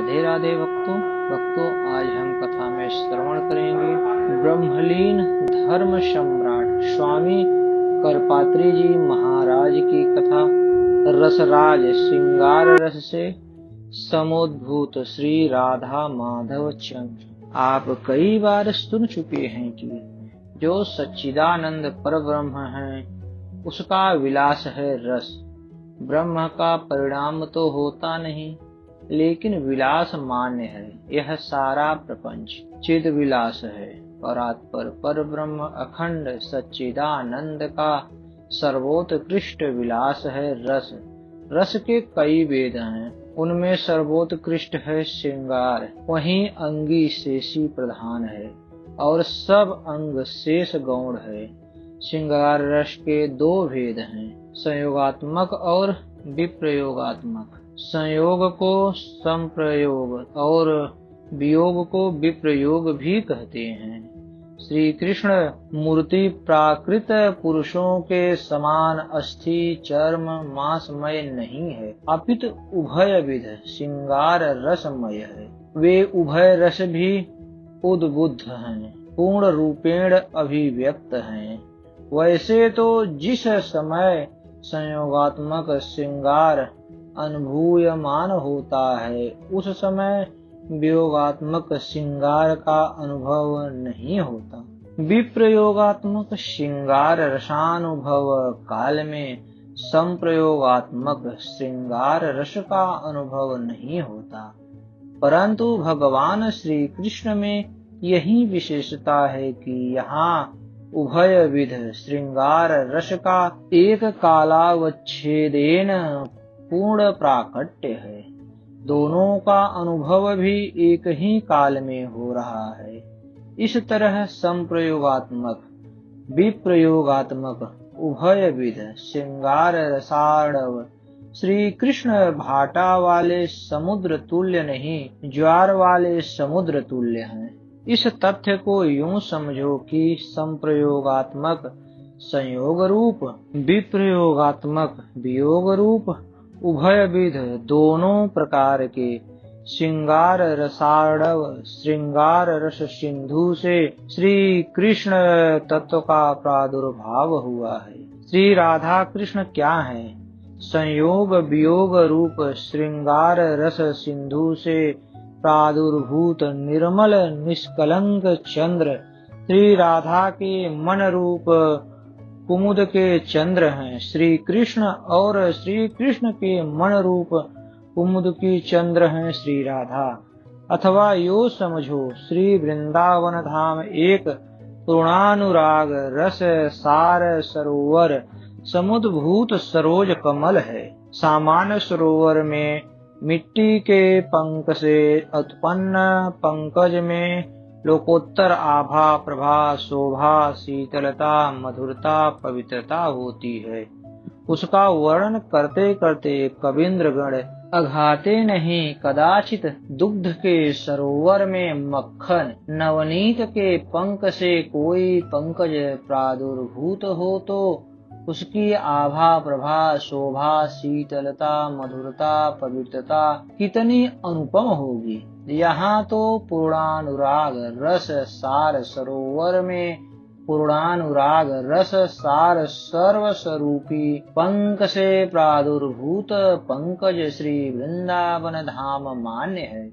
राधे राधे भक्तों, आज हम कथा में श्रवण करेंगे ब्रह्मलीन धर्म सम्राट स्वामी करपात्री जी महाराज की कथा। रसराज श्रृंगार रस से समोद्भूत श्री राधा माधव चंद्र। आप कई बार सुन चुके हैं कि जो सच्चिदानंद परब्रह्म है उसका विलास है रस। ब्रह्म का परिणाम तो होता नहीं, लेकिन विलास मान्य है। यह सारा प्रपंच चिद विलास है। परात्पर पर ब्रह्म अखंड सच्चिदानंद का सर्वोत्कृष्ट विलास है रस। रस के कई वेद हैं, उनमें सर्वोत्कृष्ट है श्रृंगार। वहीं अंगी शेषी प्रधान है और सब अंग शेष गौण है। श्रृंगार रस के दो भेद हैं, संयोगात्मक और विप्रयोगात्मक। संयोग को संप्रयोग और वियोग को विप्रयोग भी कहते हैं। श्री कृष्ण मूर्ति प्राकृत पुरुषों के समान अस्थि चर्म मांसमय नहीं है, अपितु उभय विध श्रृंगार रसमय है। वे उभय रस भी उद्बुद्ध हैं, पूर्ण रूपेण अभिव्यक्त हैं। वैसे तो जिस समय संयोगात्मक श्रृंगार अनुभूयमान होता है, उस समय वियोगात्मक श्रृंगार का अनुभव नहीं होता। विप्रयोगात्मक श्रृंगार रसानुभव काल में संप्रयोगात्मक श्रृंगार रस का अनुभव नहीं होता। परंतु भगवान श्री कृष्ण में यही विशेषता है कि यहाँ उभय विध श्रृंगार रस का एक कालावच्छेदेन पूर्ण प्राकट्य है। दोनों का अनुभव भी एक ही काल में हो रहा है। इस तरह संप्रयोगात्मक विप्रयोगात्मक उभय विध श्रृंगार रसार्णव श्री कृष्ण भाटा वाले समुद्र तुल्य नहीं, ज्वार वाले समुद्र तुल्य हैं। इस तथ्य को यूं समझो कि संप्रयोगात्मक संयोग रूप, विप्रयोगात्मक वियोग रूप उभय विध दोनों प्रकार के श्रृंगार रसार्णव श्रृंगार रस सिंधु से श्री कृष्ण तत्व का प्रादुर्भाव हुआ है। श्री राधा कृष्ण क्या है? संयोग वियोग रूप श्रृंगार रस सिंधु से प्रादुर्भूत निर्मल निष्कलंक चंद्र श्री राधा के मन रूप कुमुद के चंद्र हैं। श्री कृष्ण और श्री कृष्ण के मन रूप कुमुद की चंद्र हैं श्री राधा। अथवा यो समझो श्री वृंदावन धाम एक पूर्णानुराग रस सार सरोवर समुद्भूत सरोज कमल है। सामान्य सरोवर में मिट्टी के पंख से उत्पन्न पंकज में लोकोत्तर आभा प्रभा शोभा शीतलता मधुरता पवित्रता होती है। उसका वर्णन करते करते कबींद्रगण अघाते नहीं। कदाचित दुग्ध के सरोवर में मक्खन नवनीत के पंख से कोई पंकज प्रादुर्भूत हो तो उसकी आभा प्रभा शोभा शीतलता मधुरता पवित्रता कितनी अनुपम होगी। यहाँ तो पूर्णानुराग रस सार सरोवर में पूर्णानुराग रस सार सर्वस्वरूपी पंक से प्रादुर्भूत पंकज श्री वृंदावन धाम मान्य है।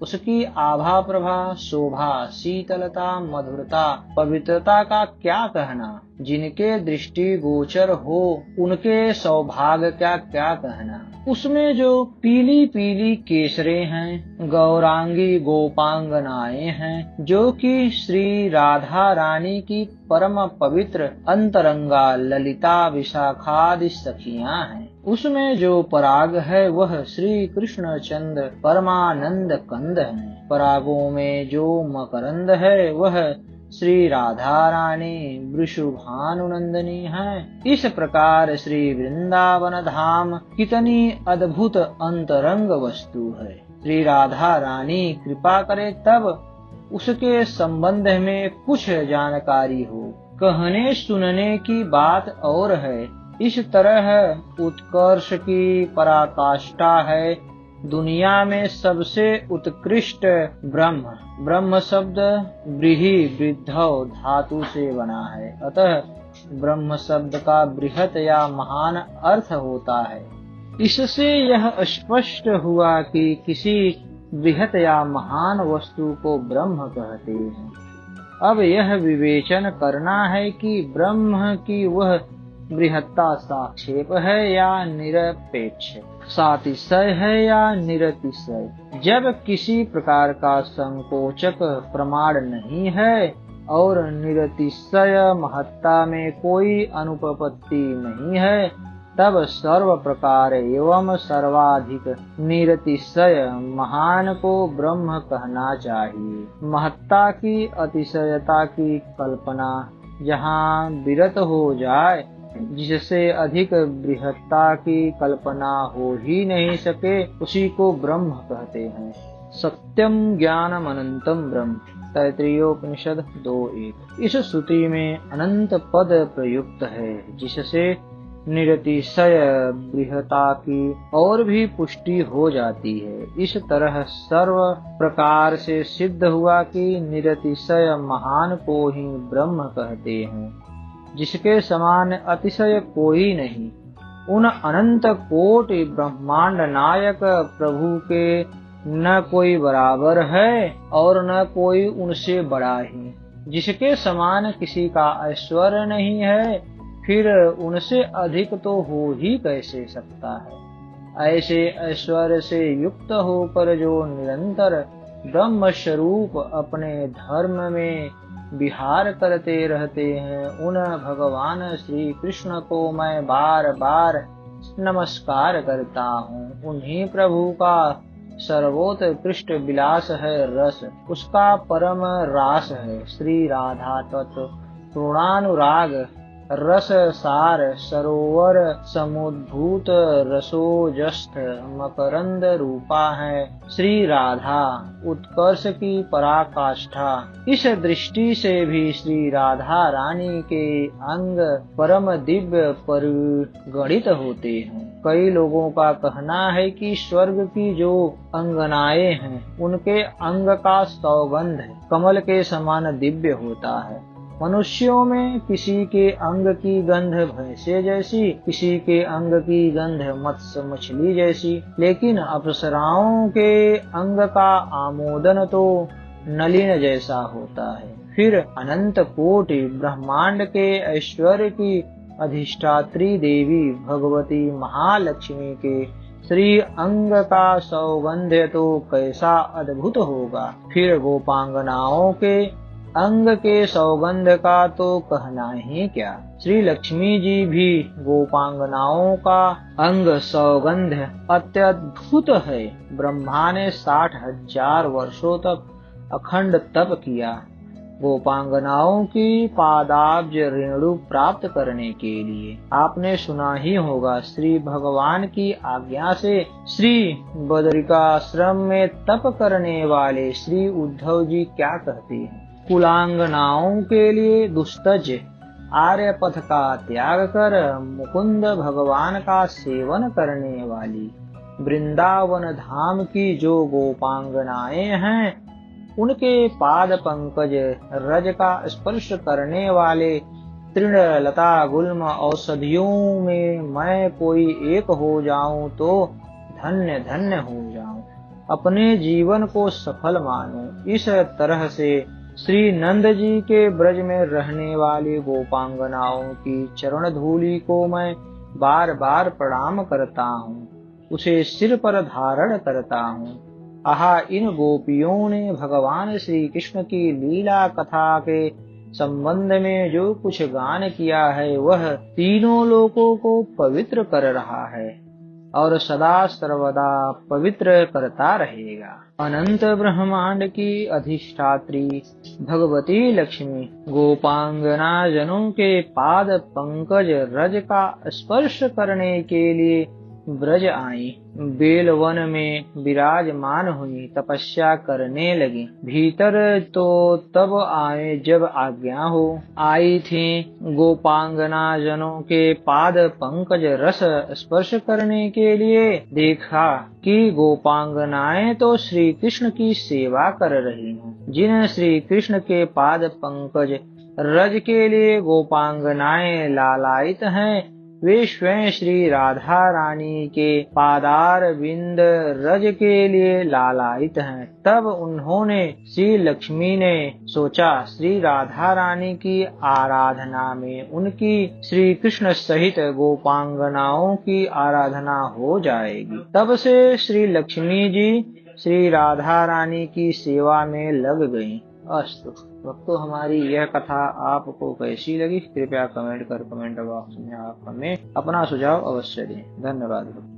उसकी आभा प्रभा शोभा शीतलता मधुरता पवित्रता का क्या कहना। जिनके दृष्टि गोचर हो उनके सौभाग्य का क्या कहना। उसमें जो पीली पीली केसरे हैं, गौरांगी गोपांगनाएं हैं, जो कि श्री राधा रानी की परम पवित्र अंतरंगा ललिता विशाखादि सखियां हैं। उसमें जो पराग है वह श्री कृष्ण चंद्र परमानंद कंद है। परागों में जो मकरंद है वह श्री राधा रानी वृषभानुनंदिनी है। इस प्रकार श्री वृंदावन धाम कितनी अद्भुत अंतरंग वस्तु है। श्री राधा रानी कृपा करे तब उसके संबंध में कुछ जानकारी हो। कहने सुनने की बात और है। इस तरह उत्कर्ष की पराकाष्ठा है दुनिया में सबसे उत्कृष्ट ब्रह्म, ब्रह्म शब्द ब्रीहि वृद्धौ धातु से बना है, अतः ब्रह्म शब्द का बृहत या महान अर्थ होता है। इससे यह स्पष्ट हुआ कि किसी बृहत या महान वस्तु को ब्रह्म कहते हैं। अब यह विवेचन करना है कि ब्रह्म की वह बृहत्ता साक्षेप है या निरपेक्ष, सातिशय है या निरतिशय। जब किसी प्रकार का संकोचक प्रमाण नहीं है और निरतिशय महत्ता में कोई अनुपपत्ति नहीं है, तब सर्व प्रकार एवं सर्वाधिक निरतिशय महान को ब्रह्म कहना चाहिए। महत्ता की अतिशयता की कल्पना जहाँ विरत हो जाए, जिससे अधिक बृहत्ता की कल्पना हो ही नहीं सके, उसी को ब्रह्म कहते हैं। सत्यम ज्ञानम अनंतम ब्रह्म, तैत्तिरीयोपनिषद 2:1। इस श्रुति में अनंत पद प्रयुक्त है, जिससे निरतिशय बृहत्ता की और भी पुष्टि हो जाती है। इस तरह सर्व प्रकार से सिद्ध हुआ कि निरतिशय महान को ही ब्रह्म कहते हैं, जिसके समान अतिशय कोई नहीं। उन अनंत कोटि ब्रह्मांड नायक प्रभु के न कोई बराबर है और न कोई उनसे बड़ा ही। जिसके समान किसी का ऐश्वर्य नहीं है, फिर उनसे अधिक तो हो ही कैसे सकता है। ऐसे ऐश्वर्य से युक्त होकर जो निरंतर ब्रह्म स्वरूप अपने धर्म में विहार करते रहते हैं, उन भगवान श्री कृष्ण को मैं बार बार नमस्कार करता हूँ। उन्हीं प्रभु का सर्वोत्कृष्ट विलास है रस, उसका परम रास है श्री राधा तत्व पूर्णानुराग रस सार सरोवर समुद्भूत रसोजस्थ मकरंद रूपा है श्री राधा उत्कर्ष की पराकाष्ठा। इस दृष्टि से भी श्री राधा रानी के अंग परम दिव्य परिगणित होते हैं। कई लोगों का कहना है कि स्वर्ग की जो अंगनाएं हैं, उनके अंग का सौगंध कमल के समान दिव्य होता है। मनुष्यों में किसी के अंग की गंध भैंसे जैसी, किसी के अंग की गंध मत्स्य मछली जैसी, लेकिन अप्सराओं के अंग का आमोदन तो नलिन जैसा होता है। फिर अनंत कोटि ब्रह्मांड के ऐश्वर्य की अधिष्ठात्री देवी भगवती महालक्ष्मी के श्री अंग का सौगंध्य तो कैसा अद्भुत होगा। फिर गोपांगनाओं के अंग के सौगंध का तो कहना ही क्या। श्री लक्ष्मी जी भी गोपांगनाओं का अंग सौगंध अत्यद्भुत है। ब्रह्मा ने 60,000 वर्षों तक अखंड तप किया गोपांगनाओं की पादाब्ज रेणु प्राप्त करने के लिए। आपने सुना ही होगा, श्री भगवान की आज्ञा से श्री बदरिकाश्रम में तप करने वाले श्री उद्धव जी क्या कहते हैं। कुलांगनाओं के लिए दुस्तज आर्य पथ का त्याग कर मुकुंद भगवान का सेवन करने वाली वृंदावन धाम की जो गोपांगनाएं हैं, उनके पाद पंकज रज का स्पर्श करने वाले तृण लता गुल्म औषधियों में मैं कोई एक हो जाऊं तो धन्य धन्य हो जाऊं, अपने जीवन को सफल मानूं। इस तरह से श्री नंद जी के ब्रज में रहने वाली गोपांगनाओं की चरण धूलि को मैं बार बार प्रणाम करता हूँ, उसे सिर पर धारण करता हूँ। आहा, इन गोपियों ने भगवान श्री कृष्ण की लीला कथा के संबंध में जो कुछ गान किया है, वह तीनों लोकों को पवित्र कर रहा है और सदा सर्वदा पवित्र करता रहेगा। अनंत ब्रह्मांड की अधिष्ठात्री भगवती लक्ष्मी गोपांगना जनों के पाद पंकज रज का स्पर्श करने के लिए ब्रज आई, बेलवन में विराजमान हुई, तपस्या करने लगी। भीतर तो तब आए जब आज्ञा हो। आई थी गोपांगना जनों के पाद पंकज रस स्पर्श करने के लिए। देखा कि गोपांगनाएं तो श्री कृष्ण की सेवा कर रही हैं। जिन श्री कृष्ण के पाद पंकज रज के लिए गोपांगनाएं लालायित हैं, वे स्वयं श्री राधा रानी के पादार बिंद रज के लिए लालायित हैं। तब उन्होंने श्री लक्ष्मी ने सोचा श्री राधा रानी की आराधना में उनकी श्री कृष्ण सहित गोपांगनाओं की आराधना हो जाएगी। तब से श्री लक्ष्मी जी श्री राधा रानी की सेवा में लग गईं। अस्तु भक्तों, हमारी यह कथा आपको कैसी लगी कृपया कमेंट बॉक्स में आप हमें अपना सुझाव अवश्य दें। धन्यवाद।